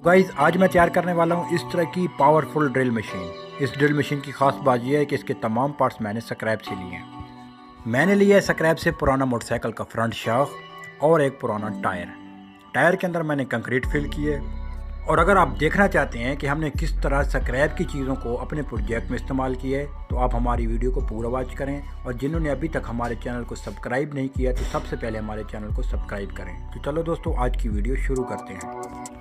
Guys आज मैं तैयार करने वाला हूँ इस तरह की पावरफुल ड्रिल मशीन। इस ड्रिल मशीन की खास बात यह है कि इसके तमाम पार्ट्स मैंने स्क्रैप से लिए हैं। मैंने लिया है स्क्रैप से पुराना मोटरसाइकिल का फ्रंट शाफ्ट और एक पुराना टायर के अंदर मैंने कंक्रीट फिल किए। और अगर आप देखना चाहते हैं कि हमने किस तरह स्क्रैप की चीज़ों को अपने प्रोजेक्ट में इस्तेमाल किया है तो आप हमारी वीडियो को पूरा वॉच करें। और जिन्होंने अभी तक हमारे चैनल को सब्सक्राइब नहीं किया तो सबसे पहले हमारे चैनल को सब्सक्राइब करें। तो चलो दोस्तों आज की वीडियो शुरू करते हैं।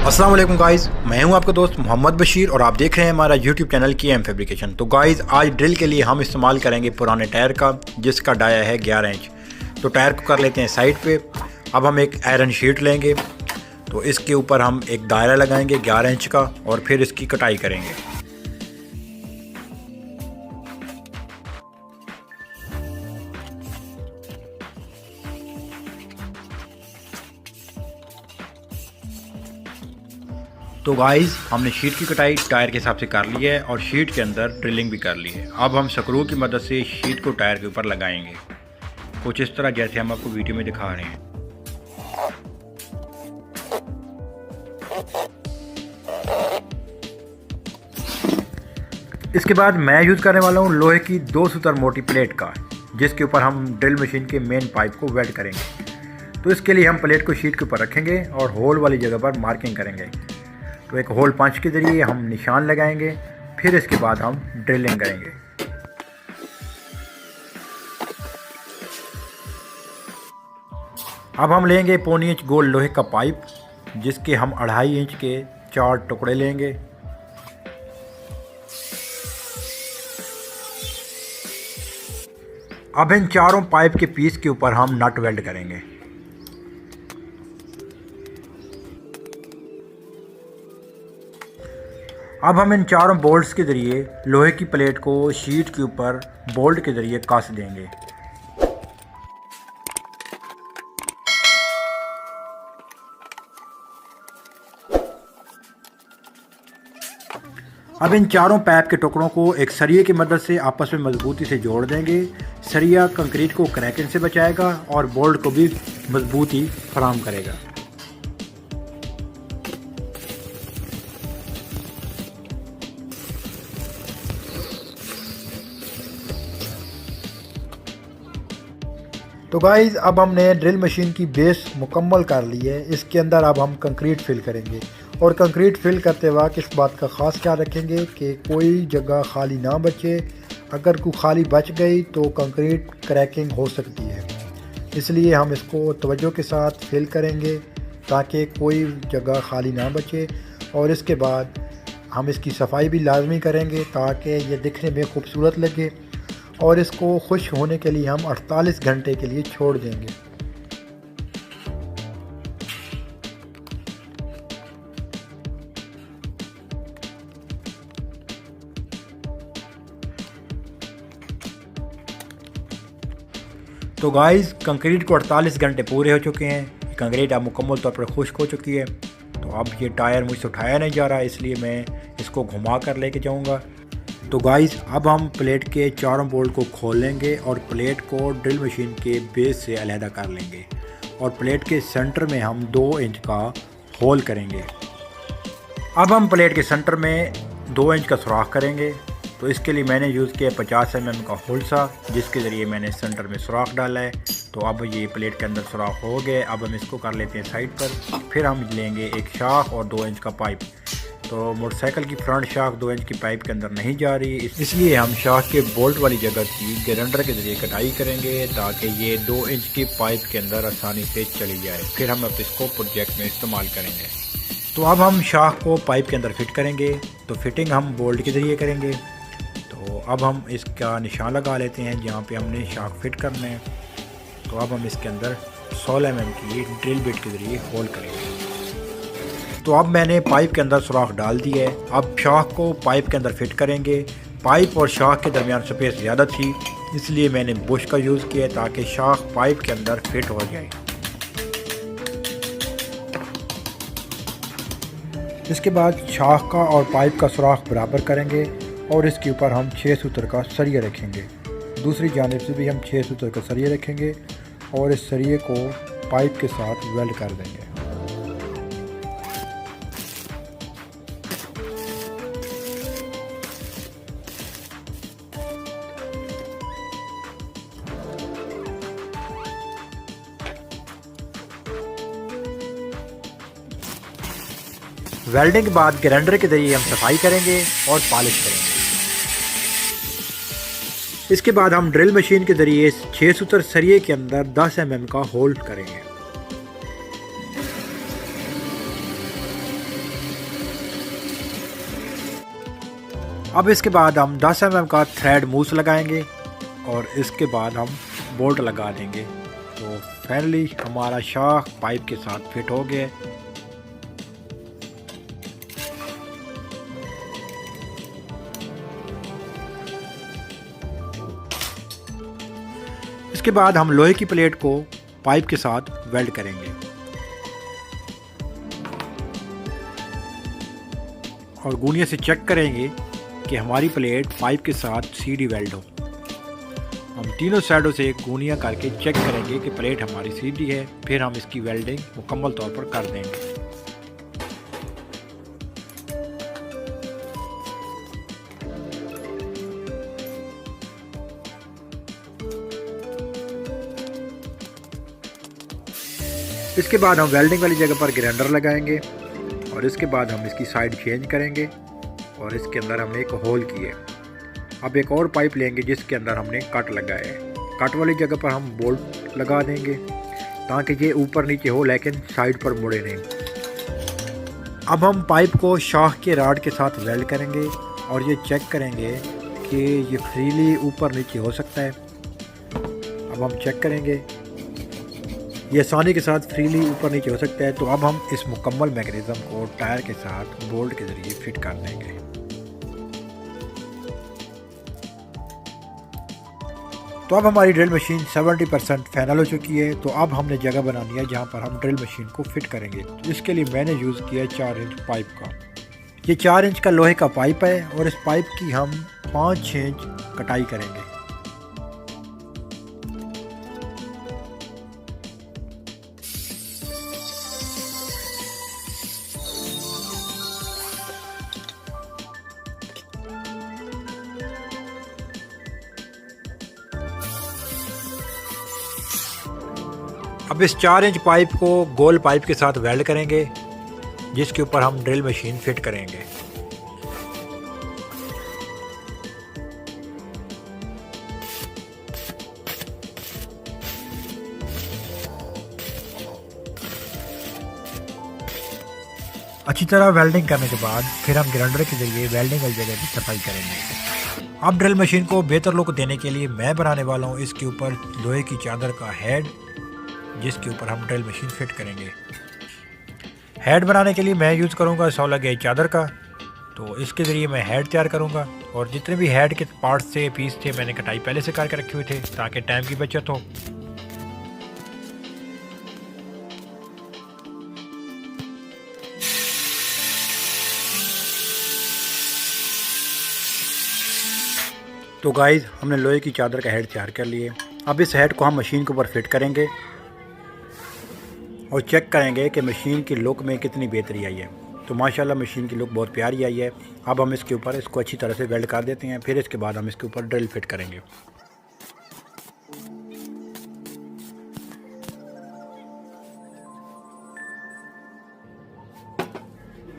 अस्सलाम वालेकुम गाइस, मैं हूं आपका दोस्त मोहम्मद बशीर और आप देख रहे हैं हमारा यूट्यूब चैनल KM फैब्रिकेशन। तो गाइस आज ड्रिल के लिए हम इस्तेमाल करेंगे पुराने टायर का जिसका डाया है 11 इंच। तो टायर को कर लेते हैं साइड पे। अब हम एक आयरन शीट लेंगे तो इसके ऊपर हम एक दायरा लगाएंगे 11 इंच का और फिर इसकी कटाई करेंगे। तो गाइस हमने शीट की कटाई टायर के हिसाब से कर ली है और शीट के अंदर ड्रिलिंग भी कर ली है। अब हम स्क्रू की मदद से शीट को टायर के ऊपर लगाएंगे कुछ इस तरह जैसे हम आपको वीडियो में दिखा रहे हैं। इसके बाद मैं यूज़ करने वाला हूँ लोहे की 2 सूतर मोटी प्लेट का जिसके ऊपर हम ड्रिल मशीन के मेन पाइप को वेल्ड करेंगे। तो इसके लिए हम प्लेट को शीट के ऊपर रखेंगे और होल वाली जगह पर मार्किंग करेंगे। तो एक होल पंच के ज़रिए हम निशान लगाएंगे, फिर इसके बाद हम ड्रिलिंग करेंगे। अब हम लेंगे 1.25 इंच गोल लोहे का पाइप जिसके हम 2.5 इंच के 4 टुकड़े लेंगे। अब इन चारों पाइप के पीस के ऊपर हम नट वेल्ड करेंगे। अब हम इन चारों बोल्ट्स के ज़रिए लोहे की प्लेट को शीट के ऊपर बोल्ट के ज़रिए कस देंगे। अब इन चारों पाइप के टुकड़ों को एक सरिये की मदद से आपस में मजबूती से जोड़ देंगे। सरिया कंक्रीट को क्रैकिंग से बचाएगा और बोल्ट को भी मजबूती फराहम करेगा। तो गाइज़ अब हमने ड्रिल मशीन की बेस मुकम्मल कर ली है। इसके अंदर अब हम कंक्रीट फिल करेंगे और कंक्रीट फिल करते वक्त इस बात का ख़ास ख्याल रखेंगे कि कोई जगह खाली ना बचे। अगर कोई खाली बच गई तो कंक्रीट क्रैकिंग हो सकती है, इसलिए हम इसको तवज्जो के साथ फिल करेंगे ताकि कोई जगह खाली ना बचे। और इसके बाद हम इसकी सफाई भी लाजमी करेंगे ताकि ये दिखने में खूबसूरत लगे और इसको खुश होने के लिए हम 48 घंटे के लिए छोड़ देंगे। तो गाइस कंक्रीट को 48 घंटे पूरे हो चुके हैं। कंक्रीट अब मुकम्मल तौर पर खुश्क हो चुकी है। तो अब ये टायर मुझसे उठाया नहीं जा रहा, इसलिए मैं इसको घुमा कर लेके जाऊंगा। तो गाइस अब हम प्लेट के चारों बोल्ट को खोल लेंगे और प्लेट को ड्रिल मशीन के बेस से अलहदा कर लेंगे और प्लेट के सेंटर में हम 2 इंच का होल करेंगे। अब हम प्लेट के सेंटर में 2 इंच का सुराख करेंगे। तो इसके लिए मैंने यूज़ किया 50 mm का होल्सा जिसके ज़रिए मैंने सेंटर में सुराख डाला है। तो अब ये प्लेट के अंदर सुराख हो गए। अब हम इसको कर लेते हैं साइड पर। फिर हम लेंगे एक शाख और 2 इंच का पाइप। तो मोटरसाइकिल की फ्रंट शाख 2 इंच की पाइप के अंदर नहीं जा रही, इसलिए हम शाख के बोल्ट वाली जगह की ग्राइंडर के ज़रिए कटाई करेंगे ताकि ये 2 इंच की पाइप के अंदर आसानी से चली जाए। फिर हम अब इसको प्रोजेक्ट में इस्तेमाल करेंगे। तो अब हम शाख को पाइप के अंदर फिट करेंगे। तो फिटिंग हम बोल्ट के ज़रिए करेंगे। तो अब हम इसका निशान लगा लेते हैं जहाँ पे हमने शाख फिट करना है। तो अब हम इसके अंदर 16 mm की ड्रिल बिट के ज़रिए होल करेंगे। तो अब मैंने पाइप के अंदर सुराख डाल दिया है। अब शाख को पाइप के अंदर फिट करेंगे। पाइप और शाख के दरमियान स्पेस ज़्यादा थी, इसलिए मैंने बुश का यूज़ किया ताकि शाख पाइप के अंदर फिट हो जाए। इसके बाद शाख का और पाइप का सुराख बराबर करेंगे और इसके ऊपर हम 6 सूत्र का सरिया रखेंगे। दूसरी जानिब से भी हम 6 सूत्र का सरिया रखेंगे और इस सरिये को पाइप के साथ वेल्ड कर देंगे। वेल्डिंग के बाद ग्राइंडर के ज़रिए हम सफाई करेंगे और पॉलिश करेंगे। इसके बाद हम ड्रिल मशीन के ज़रिए 6 सूत्र सरिये के अंदर 10 mm का होल करेंगे। अब इसके बाद हम 10 mm का थ्रेड मूस लगाएंगे और इसके बाद हम बोल्ट लगा देंगे। तो फाइनली हमारा शाख पाइप के साथ फिट हो गया। इसके बाद हम लोहे की प्लेट को पाइप के साथ वेल्ड करेंगे और गूनिया से चेक करेंगे कि हमारी प्लेट पाइप के साथ सीधी वेल्ड हो। हम तीनों साइडों से गूनिया करके चेक करेंगे कि प्लेट हमारी सीधी है, फिर हम इसकी वेल्डिंग मुकम्मल तौर पर कर देंगे। इसके बाद हम वेल्डिंग वाली जगह पर ग्राइंडर लगाएंगे और इसके बाद हम इसकी साइड चेंज करेंगे और इसके अंदर हमने एक होल किए। अब एक और पाइप लेंगे जिसके अंदर हमने कट लगाया है। कट वाली जगह पर हम बोल्ट लगा देंगे ताकि ये ऊपर नीचे हो लेकिन साइड पर मुड़े नहीं। अब हम पाइप को शाख के राड के साथ वेल्ड करेंगे और ये चेक करेंगे कि ये फ्रीली ऊपर नीचे हो सकता है। अब हम चेक करेंगे ये आसानी के साथ फ्रीली ऊपर नीचे हो सकता है। तो अब हम इस मुकम्मल मैकेनिज़्म को टायर के साथ बोल्ट के ज़रिए फिट कर देंगे। तो अब हमारी ड्रिल मशीन 70% फाइनल हो चुकी है। तो अब हमने जगह बनानी है जहाँ पर हम ड्रिल मशीन को फिट करेंगे। तो इसके लिए मैंने यूज़ किया 4 इंच पाइप का। ये 4 इंच का लोहे का पाइप है और इस पाइप की हम 5-6 इंच कटाई करेंगे। अब इस 4 इंच पाइप को गोल पाइप के साथ वेल्ड करेंगे जिसके ऊपर हम ड्रिल मशीन फिट करेंगे। अच्छी तरह वेल्डिंग करने के बाद फिर हम ग्राइंडर के जरिए वेल्डिंग वाली जगह की सफाई करेंगे। अब ड्रिल मशीन को बेहतर लुक देने के लिए मैं बनाने वाला हूँ इसके ऊपर लोहे की चादर का हेड जिसके ऊपर हम ड्रिल मशीन फिट करेंगे। हेड बनाने के लिए मैं यूज़ करूँगा 16 गेज चादर का। तो इसके ज़रिए मैं हेड तैयार करूँगा और जितने भी हेड के पार्ट्स थे पीस थे मैंने कटाई पहले से करके रखे हुए थे ताकि टाइम की बचत हो। तो गाइस हमने लोहे की चादर का हेड तैयार कर लिए। अब इस हेड को हम मशीन के ऊपर फिट करेंगे और चेक करेंगे कि मशीन की लुक में कितनी बेहतरी आई है। तो माशाल्लाह मशीन की लुक बहुत प्यारी आई है। अब हम इसके ऊपर इसको अच्छी तरह से वेल्ड कर देते हैं, फिर इसके बाद हम इसके ऊपर ड्रिल फिट करेंगे।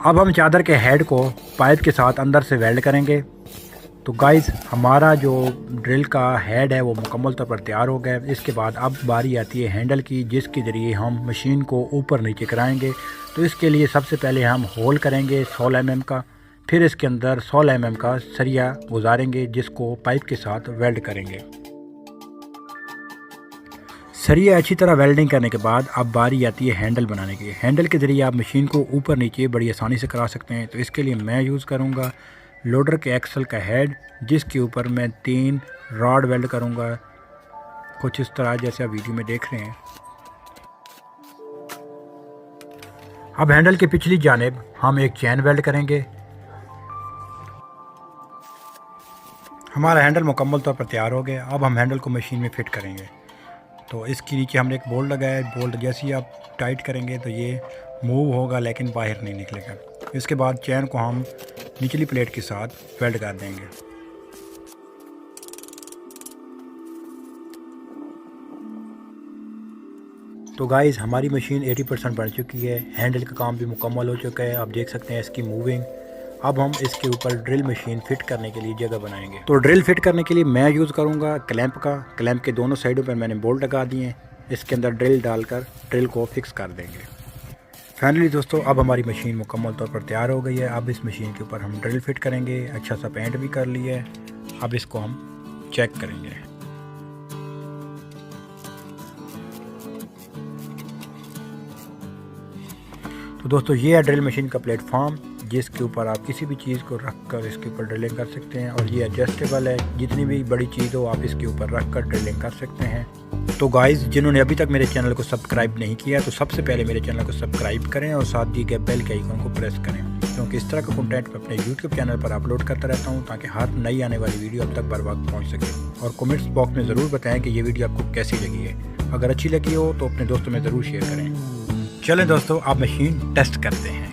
अब हम चादर के हेड को पाइप के साथ अंदर से वेल्ड करेंगे। तो गाइस हमारा जो ड्रिल का हेड है वो मुकम्मल तौर पर तैयार हो गया। इसके बाद अब बारी आती है हैंडल की जिसके ज़रिए हम मशीन को ऊपर नीचे कराएंगे। तो इसके लिए सबसे पहले हम होल करेंगे 16 mm का, फिर इसके अंदर 16 mm का सरिया गुजारेंगे जिसको पाइप के साथ वेल्ड करेंगे। सरिया अच्छी तरह वेल्डिंग करने के बाद अब बारी आती है हैंडल बनाने की। हैंडल के ज़रिए आप मशीन को ऊपर नीचे बड़ी आसानी से करा सकते हैं। तो इसके लिए मैं यूज़ करूँगा लोडर के एक्सल का हेड जिसके ऊपर मैं 3 रॉड वेल्ड करूँगा कुछ इस तरह जैसे आप वीडियो में देख रहे हैं। अब हैंडल की पिछली जानिब हम एक चैन वेल्ड करेंगे। हमारा हैंडल मुकम्मल तौर पर तैयार हो गया। अब हम हैंडल को मशीन में फिट करेंगे। तो इसके नीचे हमने एक बोल्ट लगाया है। बोल्ट जैसे ही आप टाइट करेंगे तो ये मूव होगा लेकिन बाहर नहीं निकलेगा। इसके बाद चैन को हम निचली प्लेट के साथ वेल्ड कर देंगे। तो गाइज़ हमारी मशीन 80% बन चुकी है, हैंडल का काम भी मुकम्मल हो चुका है, आप देख सकते हैं इसकी मूविंग। अब हम इसके ऊपर ड्रिल मशीन फिट करने के लिए जगह बनाएंगे। तो ड्रिल फिट करने के लिए मैं यूज़ करूँगा क्लैंप का। क्लैंप के दोनों साइडों पर मैंने बोल्ट लगा दिए हैं, इसके अंदर ड्रिल डालकर ड्रिल को फिक्स कर देंगे। फाइनली दोस्तों अब हमारी मशीन मुकम्मल तौर पर तैयार हो गई है। अब इस मशीन के ऊपर हम ड्रिल फिट करेंगे, अच्छा सा पेंट भी कर लिया है। अब इसको हम चेक करेंगे। तो दोस्तों ये है ड्रिल मशीन का प्लेटफॉर्म, जिसके ऊपर आप किसी भी चीज़ को रख कर इसके ऊपर ड्रिलिंग कर सकते हैं, और ये एडजस्टेबल है, जितनी भी बड़ी चीज़ हो आप इसके ऊपर रख कर ड्रिलिंग कर सकते हैं। तो गाइज़ जिन्होंने अभी तक मेरे चैनल को सब्सक्राइब नहीं किया तो सबसे पहले मेरे चैनल को सब्सक्राइब करें और साथ दिए गए बेल के आइकन को प्रेस करें, क्योंकि इस तरह का कंटेंट मैं अपने यूट्यूब चैनल पर अपलोड करता रहता हूं, ताकि हर नई आने वाली वीडियो अब तक बर वक्त पहुँच सके। और कमेंट्स बॉक्स में ज़रूर बताएं कि ये वीडियो आपको कैसी लगी है। अगर अच्छी लगी हो तो अपने दोस्तों में ज़रूर शेयर करें। चलें दोस्तों आप मशीन टेस्ट करते हैं।